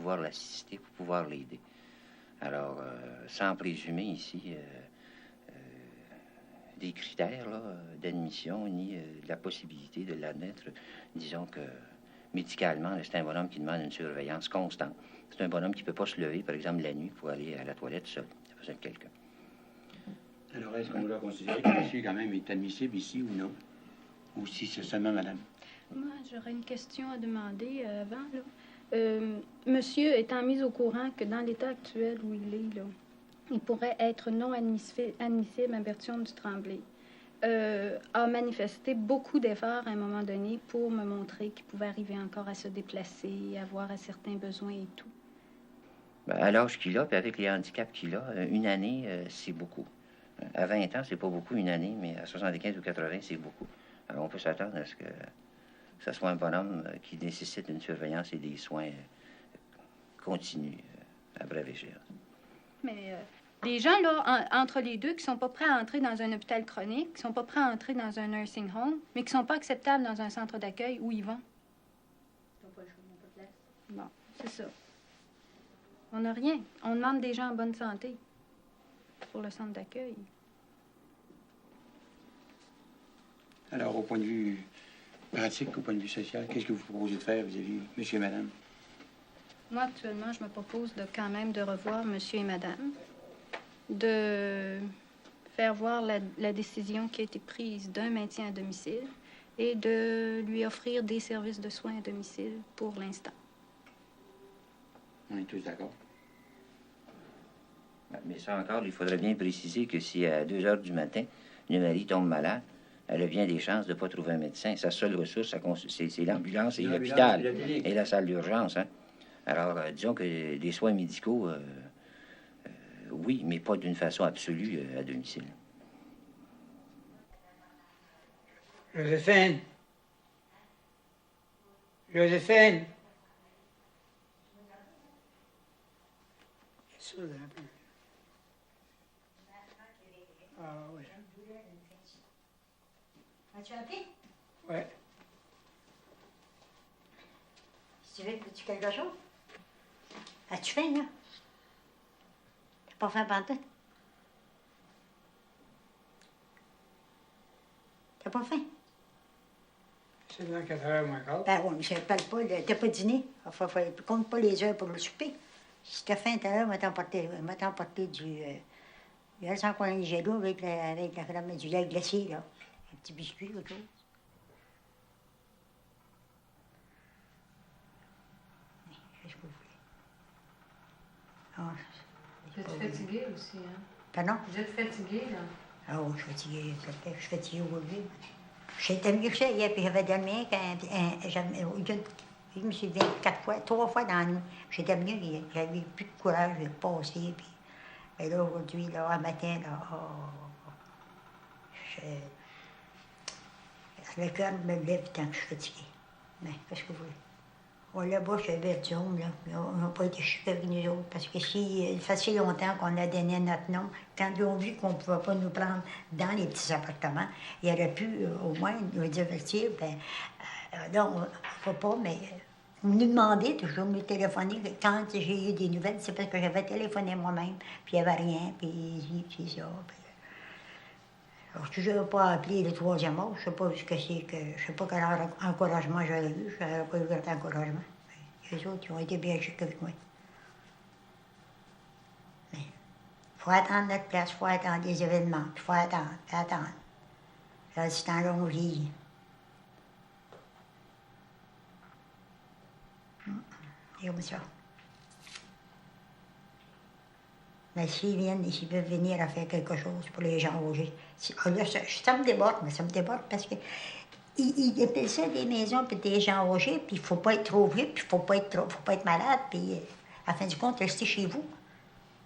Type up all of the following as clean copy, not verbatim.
pouvoir l'assister, pour pouvoir l'aider. Alors, sans présumer ici des critères d'admission ni de la possibilité de l'admettre, disons que médicalement, c'est un bonhomme qui demande une surveillance constante. C'est un bonhomme qui ne peut pas se lever, par exemple, la nuit pour aller à la toilette seul. Il a besoin de quelqu'un. Alors, est-ce qu'on doit considérer que monsieur, quand même, est admissible ici ou non? Ou si c'est seulement madame? Moi, j'aurais une question à demander avant, là. Monsieur étant mis au courant que dans l'état actuel où il est, là, il pourrait être non admissible à Bertillon du Tremblay, a manifesté beaucoup d'efforts à un moment donné pour me montrer qu'il pouvait arriver encore à se déplacer, avoir à certains besoins et tout. Ben, à l'âge qu'il a, puis avec les handicaps qu'il a, une année, c'est beaucoup. À 20 ans, c'est pas beaucoup, une année, mais à 75 ou 80, c'est beaucoup. Alors, on peut s'attendre à ce que ça soit un bonhomme qui nécessite une surveillance et des soins continus à brève échéance. Mais des gens, là, entre les deux, qui sont pas prêts à entrer dans un hôpital chronique, qui sont pas prêts à entrer dans un nursing home, mais qui sont pas acceptables dans un centre d'accueil, où ils vont? Ils n'ont pas le choix, ils n'ont pas de place. Bon, c'est ça. On n'a rien. On demande des gens en bonne santé pour le centre d'accueil. Alors, au point de vue pratique, au point de vue social, qu'est-ce que vous proposez de faire vis-à-vis monsieur et madame? Moi, actuellement, je me propose quand même de revoir monsieur et madame, de faire voir la décision qui a été prise d'un maintien à domicile et de lui offrir des services de soins à domicile pour l'instant. On est tous d'accord. Mais ça encore, il faudrait bien préciser que si à 2 heures du matin, le mari tombe malade, elle a bien des chances de ne pas trouver un médecin. Sa seule ressource, c'est l'ambulance et l'hôpital et la salle d'urgence. Hein? Alors, disons que des soins médicaux, oui, mais pas d'une façon absolue à domicile. Joséphine! Joséphine! C'est ça, un peu. Ah, oui. As-tu appelé? Oui. Si tu veux, peux-tu quelque chose? As-tu faim, là? T'as pas faim pantoute? T'as pas faim? C'est dans 4h moins quart. Ben oui, mais je ne parle pas. T'as pas dîné. Compte pas les heures pour le souper. Si t'as faim, t'as l'heure, m'a t'emporter du... il y a 100 coins de gelo avec la crème du lait glacé, là. Un petit biscuit, autre chose. Qu'est-ce que vous voulez? Ah, Vous êtes fatigué aussi, hein? Pardon? Vous êtes fatigué, là? Ah oui, je suis fatiguée. Je suis fatiguée aujourd'hui. J'étais mieux que ça hier, puis j'avais dormi je me suis levée 3 fois dans la nuit. J'étais mieux hier. J'avais plus de courage de passer. Puis, et là, aujourd'hui, là, un matin, là, le cœur me lève tant que je suis fatiguée. Mais qu'est-ce que vous voulez? On là-bas, chez Bertillon, là, on n'a pas été chiffres avec nous autres, parce que si, ça fait longtemps qu'on a donné notre nom, quand ils ont vu qu'on ne pouvait pas nous prendre dans les petits appartements, ils auraient pu au moins nous divertir, ben là, on ne peut pas, mais vous nous demandez toujours, nous téléphoner, quand j'ai eu des nouvelles, c'est parce que j'avais téléphoné moi-même, puis il n'y avait rien, puis ça. Alors, si je n'avais pas appelé le 3e âge, je ne sais pas ce que c'est que. Je ne sais pas quel encouragement j'aurais eu. Je n'aurais pas eu grand encouragement. Mais les autres, ils ont été bien chics avec moi. Mais il faut attendre notre place, il faut attendre des événements, il faut attendre. Là, ce temps-là, on vieillit. C'est comme ça. Mais s'ils viennent, s'ils peuvent venir à faire quelque chose pour les gens âgés. Là, ça me déborde, mais ça me déborde parce que ils appellent ça des maisons pour des gens âgés, puis il ne faut pas être trop vieux, puis il ne faut pas être malade, puis à la fin du compte, rester chez vous.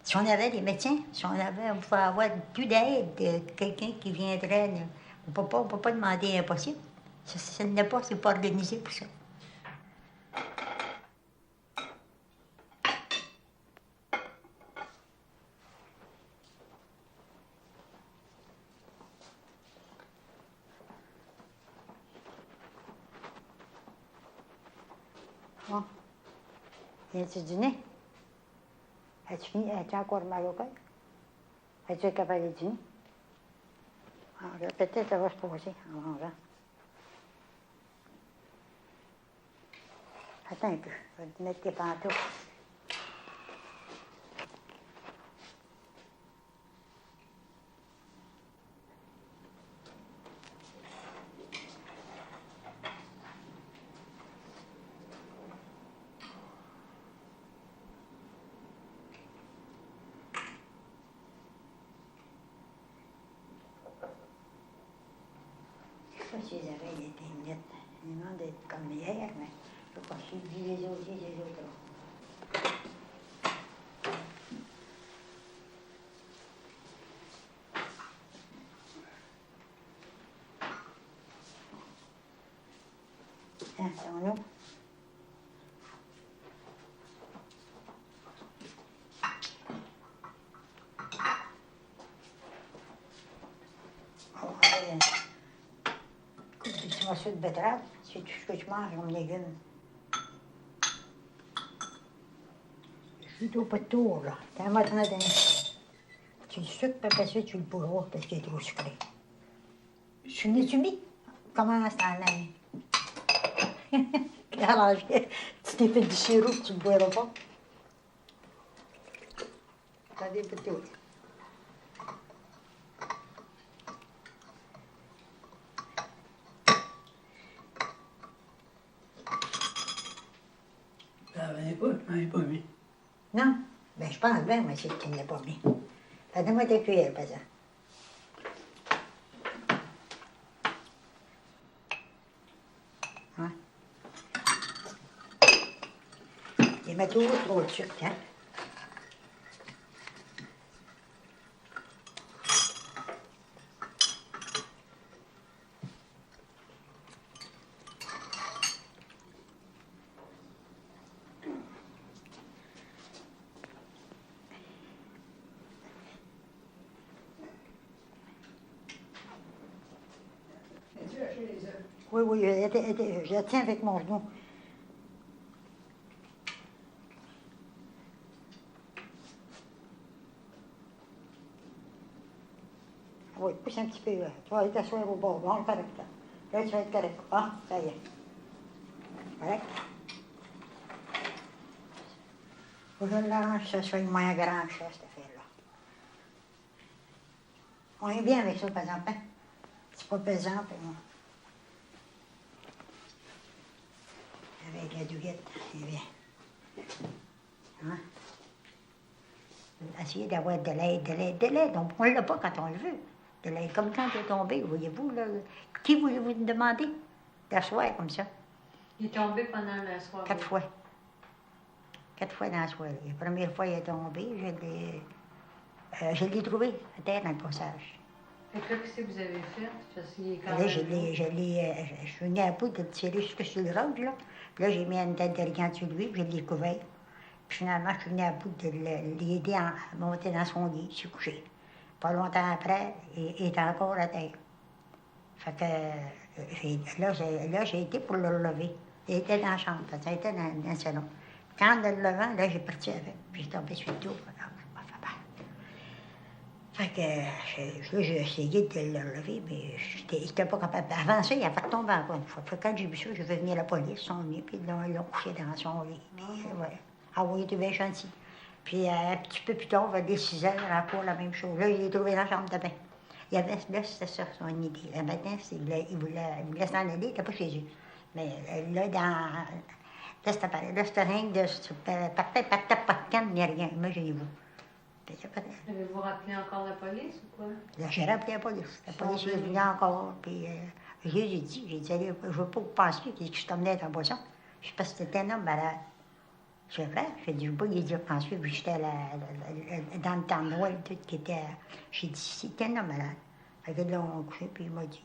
Si on avait des médecins, on pouvait avoir plus d'aide, quelqu'un qui viendrait. On ne peut pas demander impossible. Ça n'est pas, c'est pas organisé pour ça. Bon. Viens-tu dîner? As-tu fini? As-tu encore mal au cœur? Es-tu capable de dîner? Ah, peut-être ça va se passer en mangeant. Attends un peu, je vais te mettre tes pantoufles. Je sais pas si les oreilles étaient nettes. Ils demandent d'être comme hier, mais je ne sais pas si je dis les autres, les autres. Tiens, c'est en eau. On va faire un petit morceau de betterave, c'est tout ce que tu manges comme légumes. Je suis au pas de tour, là. T'as un matin d'un. Tu le sucres, puis après ça, tu le bourreras parce qu'il est trop sucré. Tu n'es-tu mis? Comment c'est en l'air? Alors, tu t'es fait du sirop, tu ne le boiras pas. T'as des petits. Ça venait pas, je m'en ai pas mis. Non? Ben, je pense bien, moi, c'est que tu ne l'as pas mis. Donne-moi ta cuillère, par exemple. Hein? Il met toujours trop de sucre, hein? Oui, oui, je la tiens avec mon genou. Oui, pousse un petit peu. Tu vas aller t'asseoir au bord. Bon, correct. Là, tu vas être correct. Ah, ça y est. Correct? Faut que je l'arrange, ça soit moins grand que ça, cette affaire-là. On est bien avec ça, par exemple. Hein? C'est pas pesant pour moi. Avec la douillette, c'est bien. Hein? Essayez d'avoir de l'aide, de l'aide, de l'aide. On ne l'a pas quand on le veut. De l'aide, comme quand il est tombé, voyez-vous, là. Qui voulez-vous demander d'asseoir comme ça? Il est tombé pendant la soirée. 4 fois. 4 fois dans la soirée. La première fois, il est tombé, je l'ai trouvé à terre dans le passage. Fait que là, qu'est-ce que vous avez fait? Parce qu'il est quand Là, même je lourd. suis venue à bout de tirer jusque sur le road, là. Puis là, j'ai mis une tête de rigan sur lui, puis je l'ai couvert. Puis finalement, je suis venue à bout de l'aider à monter dans son lit, il s'est couché. Pas longtemps après, il est encore à terre. Fait que là, j'ai été pour le relever. Il était dans la chambre, ça était dans le salon. Quand en le levant, là, j'ai parti avec, puis j'ai tombé sur le dos. Fait que j'ai essayé de le relever, mais il n'était pas capable. Avant ça, il a fait tomber encore une fois. Fait que quand j'ai vu ça, j'ai fait venir la police, son lit, puis ils l'ont couché dans son lit. Puis, ouais. Ah oui, il était bien gentil. Puis un petit peu plus tard, vers les 6 heures, encore la même chose. Là, il est trouvé dans la chambre de bain. Il avait, là, c'était ça, son idée. Le matin, il voulait s'en aller, il n'était pas chez eux. Mais là, là, c'était rien de... Partait pas de canne, ni rien, imaginez-vous. Avez-vous rappelé encore la police ou quoi? Là, j'ai rappelé la police. La police est venue encore, puis j'ai dit, allez, je ne veux pas vous penser que je t'emmenais en boisson. Je sais pas si c'était un homme malade. C'est vrai, j'ai dit, je ne veux pas lui dire penser, puis j'étais dans le temps de Noël, tout, qui était... J'ai dit, c'était un homme malade. Fait que là, on couchait, puis il m'a dit,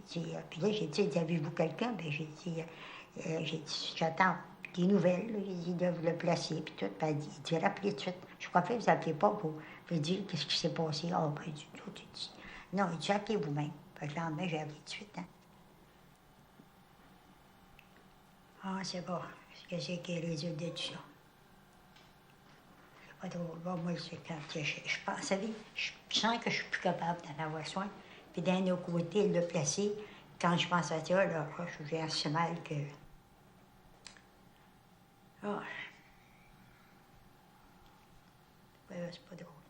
puis là, j'ai dit, avez-vous quelqu'un? Ben, j'ai dit, j'attends des nouvelles, là. J'ai dit, de vous le placer, puis tout. Puis il dit, rappelez tout de suite. Je crois que vous n'appelez pas pour dire qu'est-ce qui s'est passé. Ah, ben, du tout, il dit. Non, il dit, appelez vous-même. Fait que le lendemain, j'ai appelé tout de suite, hein. Ah, c'est bon. Qu'est-ce qui est résulté de tout ça? pas drôle. Bon, moi, c'est quand je pense, vous savez, je sens que je suis plus capable d'en avoir soin. Puis d'un autre côté, le placer, quand je pense à ça, là, j'ai assez mal que... Oh. C'est pas drôle.